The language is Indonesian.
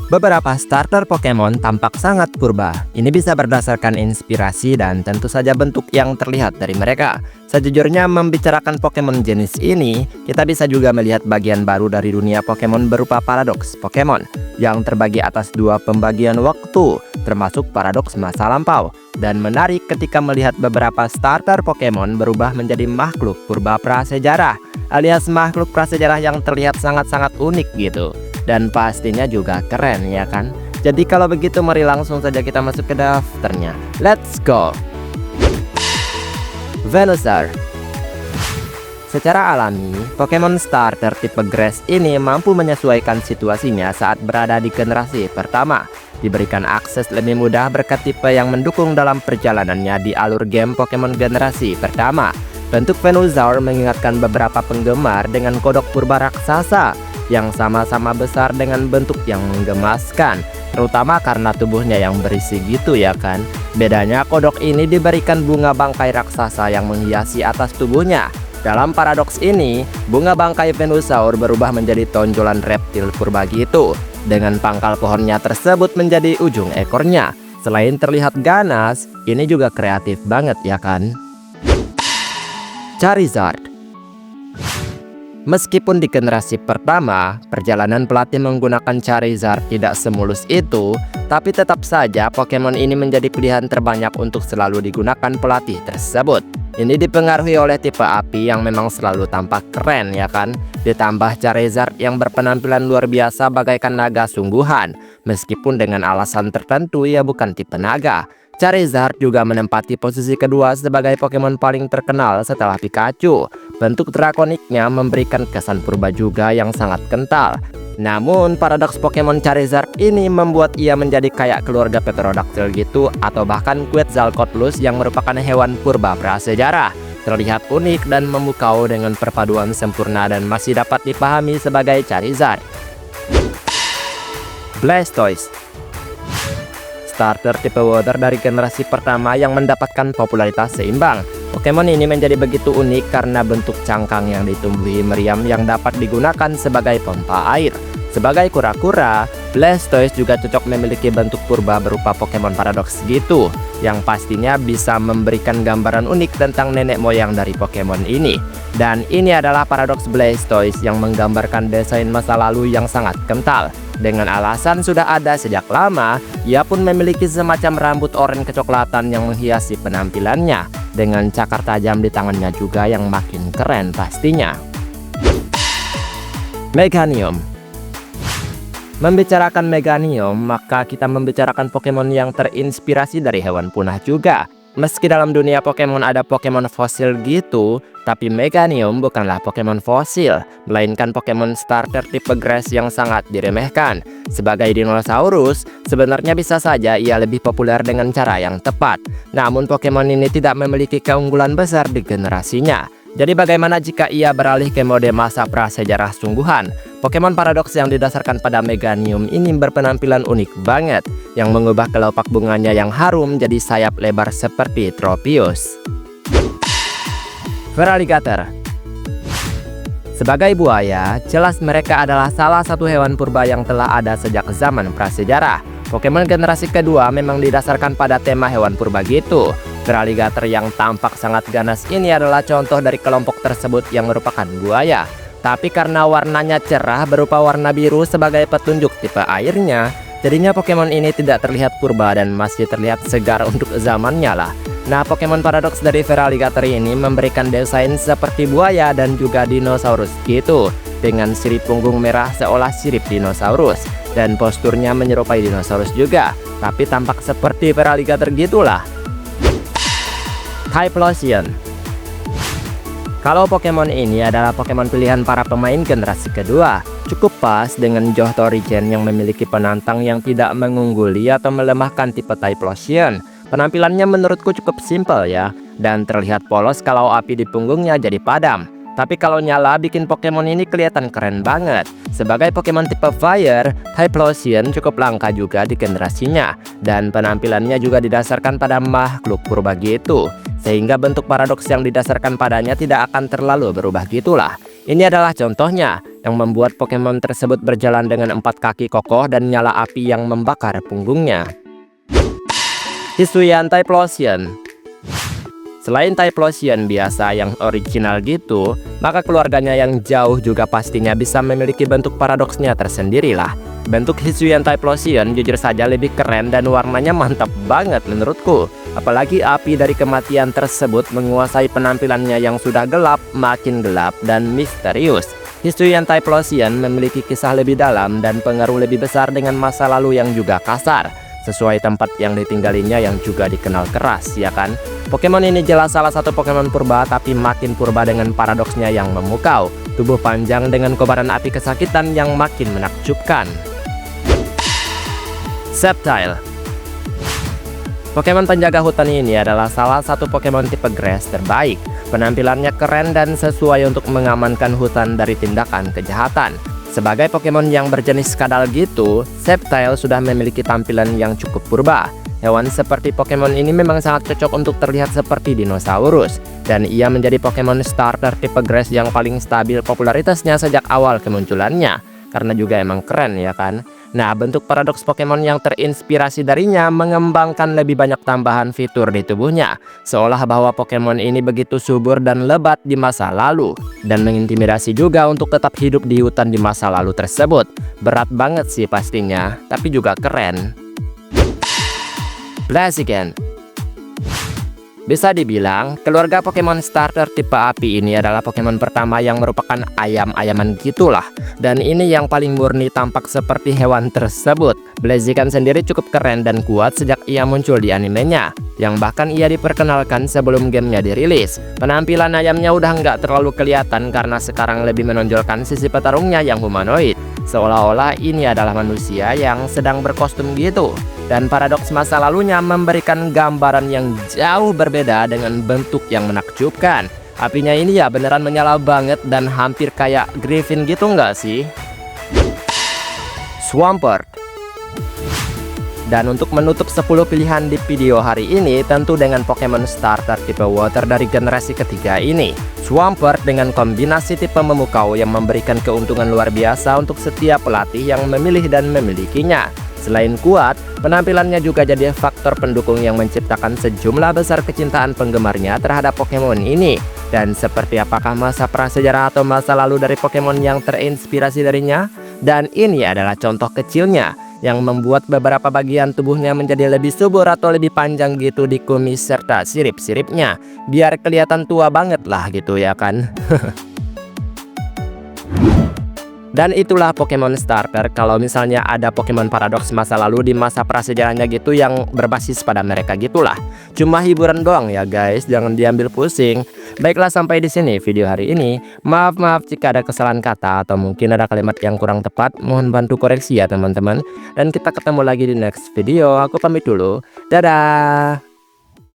Beberapa starter Pokemon tampak sangat purba. Ini bisa berdasarkan inspirasi dan tentu saja bentuk yang terlihat dari mereka. Sejujurnya membicarakan Pokemon jenis ini, kita bisa juga melihat bagian baru dari dunia Pokemon berupa paradoks Pokemon yang terbagi atas dua pembagian waktu, termasuk paradoks masa lampau. Dan menarik ketika melihat beberapa starter Pokemon berubah menjadi makhluk purba prasejarah, alias makhluk prasejarah yang terlihat sangat-sangat unik gitu. Dan pastinya juga keren ya kan. Jadi kalau begitu mari langsung saja kita masuk ke daftarnya. Let's go. Venusaur. Secara alami, Pokemon starter tipe Grass ini mampu menyesuaikan situasinya saat berada di generasi pertama. Diberikan akses lebih mudah berkat tipe yang mendukung dalam perjalanannya di alur game Pokemon generasi pertama. Bentuk Venusaur mengingatkan beberapa penggemar dengan kodok purba raksasa yang sama-sama besar dengan bentuk yang menggemaskan, terutama karena tubuhnya yang berisi gitu ya kan. Bedanya kodok ini diberikan bunga bangkai raksasa yang menghiasi atas tubuhnya. Dalam paradoks ini, bunga bangkai Venusaur berubah menjadi tonjolan reptil purba gitu, dengan pangkal pohonnya tersebut menjadi ujung ekornya. Selain terlihat ganas, ini juga kreatif banget ya kan. Charizard. Meskipun di generasi pertama, perjalanan pelatih menggunakan Charizard tidak semulus itu, tapi tetap saja Pokemon ini menjadi pilihan terbanyak untuk selalu digunakan pelatih tersebut. Ini dipengaruhi oleh tipe api yang memang selalu tampak keren ya kan. Ditambah Charizard yang berpenampilan luar biasa bagaikan naga sungguhan. Meskipun dengan alasan tertentu ia bukan tipe naga. Charizard juga menempati posisi kedua sebagai Pokemon paling terkenal setelah Pikachu. Bentuk drakoniknya memberikan kesan purba juga yang sangat kental. Namun paradoks Pokemon Charizard ini membuat ia menjadi kayak keluarga Pterodactyl gitu, atau bahkan Quetzalcoatlus yang merupakan hewan purba prasejarah. Terlihat unik dan memukau dengan perpaduan sempurna dan masih dapat dipahami sebagai Charizard. Blastoise. Starter tipe water dari generasi pertama yang mendapatkan popularitas seimbang. Pokemon ini menjadi begitu unik karena bentuk cangkang yang ditumbuhi meriam yang dapat digunakan sebagai pompa air. Sebagai kura-kura, Blastoise juga cocok memiliki bentuk purba berupa Pokemon paradoks gitu, yang pastinya bisa memberikan gambaran unik tentang nenek moyang dari Pokemon ini. Dan ini adalah paradoks Blastoise yang menggambarkan desain masa lalu yang sangat kental. Dengan alasan sudah ada sejak lama, ia pun memiliki semacam rambut oranye kecoklatan yang menghiasi penampilannya, dengan cakar tajam di tangannya juga yang makin keren pastinya. Meganium. Membicarakan Meganium, maka kita membicarakan Pokemon yang terinspirasi dari hewan punah juga. Meski dalam dunia Pokemon ada Pokemon fosil gitu, tapi Meganium bukanlah Pokemon fosil, melainkan Pokemon starter tipe Grass yang sangat diremehkan. Sebagai dinosaurus, sebenarnya bisa saja ia lebih populer dengan cara yang tepat. Namun Pokemon ini tidak memiliki keunggulan besar di generasinya. Jadi bagaimana jika ia beralih ke mode masa prasejarah sungguhan? Pokemon paradoks yang didasarkan pada Meganium ini berpenampilan unik banget, yang mengubah kelopak bunganya yang harum jadi sayap lebar seperti Tropius. Feraligatr. Sebagai buaya, jelas mereka adalah salah satu hewan purba yang telah ada sejak zaman prasejarah. Pokemon generasi kedua memang didasarkan pada tema hewan purba gitu. Feraligatr yang tampak sangat ganas ini adalah contoh dari kelompok tersebut yang merupakan buaya. Tapi karena warnanya cerah berupa warna biru sebagai petunjuk tipe airnya, jadinya Pokemon ini tidak terlihat purba dan masih terlihat segar untuk zamannya lah. Nah, Pokemon paradoks dari Feraligatr ini memberikan desain seperti buaya dan juga dinosaurus gitu, dengan sirip punggung merah seolah sirip dinosaurus, dan posturnya menyerupai dinosaurus juga, tapi tampak seperti Feraligatr gitulah. Typhlosion. Kalau Pokemon ini adalah Pokemon pilihan para pemain generasi kedua, cukup pas dengan Johto Regen yang memiliki penantang yang tidak mengungguli atau melemahkan tipe Typhlosion. Penampilannya menurutku cukup simpel ya, dan terlihat polos kalau api di punggungnya jadi padam. Tapi kalau nyala bikin Pokemon ini kelihatan keren banget. Sebagai Pokemon tipe Fire, Typhlosion cukup langka juga di generasinya. Dan penampilannya juga didasarkan pada makhluk purba gitu. Sehingga bentuk paradoks yang didasarkan padanya tidak akan terlalu berubah gitulah. Ini adalah contohnya yang membuat Pokemon tersebut berjalan dengan 4 kaki kokoh dan nyala api yang membakar punggungnya. Hisuian Typhlosion. Selain Typhlosion biasa yang original gitu, maka keluarganya yang jauh juga pastinya bisa memiliki bentuk paradoksnya tersendiri lah. Bentuk Hisuian Typhlosion jujur saja lebih keren dan warnanya mantap banget menurutku. Apalagi api dari kematian tersebut menguasai penampilannya yang sudah gelap, makin gelap dan misterius. Hisuian Typhlosion memiliki kisah lebih dalam dan pengaruh lebih besar dengan masa lalu yang juga kasar, sesuai tempat yang ditinggalinya yang juga dikenal keras, ya kan? Pokemon ini jelas salah satu Pokemon purba, tapi makin purba dengan paradoksnya yang memukau. Tubuh panjang dengan kobaran api kesakitan yang makin menakjubkan. Sceptile. Pokemon penjaga hutan ini adalah salah satu Pokemon tipe Grass terbaik. Penampilannya keren dan sesuai untuk mengamankan hutan dari tindakan kejahatan. Sebagai Pokemon yang berjenis kadal gitu, Sceptile sudah memiliki tampilan yang cukup purba. Hewan seperti Pokemon ini memang sangat cocok untuk terlihat seperti dinosaurus. Dan ia menjadi Pokemon starter tipe Grass yang paling stabil popularitasnya sejak awal kemunculannya. Karena juga emang keren, ya kan? Nah, bentuk paradoks Pokemon yang terinspirasi darinya mengembangkan lebih banyak tambahan fitur di tubuhnya, seolah bahwa Pokemon ini begitu subur dan lebat di masa lalu, dan mengintimidasi juga untuk tetap hidup di hutan di masa lalu tersebut. Berat banget sih pastinya, tapi juga keren. Blaziken. Bisa dibilang, keluarga Pokemon starter tipe api ini adalah Pokemon pertama yang merupakan ayam-ayaman gitulah. Dan ini yang paling murni tampak seperti hewan tersebut. Blaziken sendiri cukup keren dan kuat sejak ia muncul di animenya, yang bahkan ia diperkenalkan sebelum gamenya dirilis. Penampilan ayamnya udah nggak terlalu kelihatan karena sekarang lebih menonjolkan sisi petarungnya yang humanoid. Seolah-olah ini adalah manusia yang sedang berkostum gitu. Dan paradoks masa lalunya memberikan gambaran yang jauh berbeda dengan bentuk yang menakjubkan. Apinya ini ya beneran menyala banget dan hampir kayak Griffin gitu nggak sih? Swampert. Dan untuk menutup 10 pilihan di video hari ini, tentu dengan Pokemon starter tipe water dari generasi ketiga ini. Swampert dengan kombinasi tipe memukau yang memberikan keuntungan luar biasa untuk setiap pelatih yang memilih dan memilikinya. Selain kuat, penampilannya juga jadi faktor pendukung yang menciptakan sejumlah besar kecintaan penggemarnya terhadap Pokemon ini. Dan seperti apakah masa prasejarah atau masa lalu dari Pokemon yang terinspirasi darinya? Dan ini adalah contoh kecilnya yang membuat beberapa bagian tubuhnya menjadi lebih subur atau lebih panjang gitu di kumis serta sirip-siripnya. Biar kelihatan tua banget lah gitu, ya kan? Dan itulah Pokemon starter. Kalau misalnya ada Pokemon paradoks masa lalu di masa prasejarahnya gitu yang berbasis pada mereka gitulah. Cuma hiburan doang ya guys, jangan diambil pusing. Baiklah, sampai di sini video hari ini. Maaf jika ada kesalahan kata atau mungkin ada kalimat yang kurang tepat. Mohon bantu koreksi ya teman-teman. Dan kita ketemu lagi di next video. Aku pamit dulu. Dadah.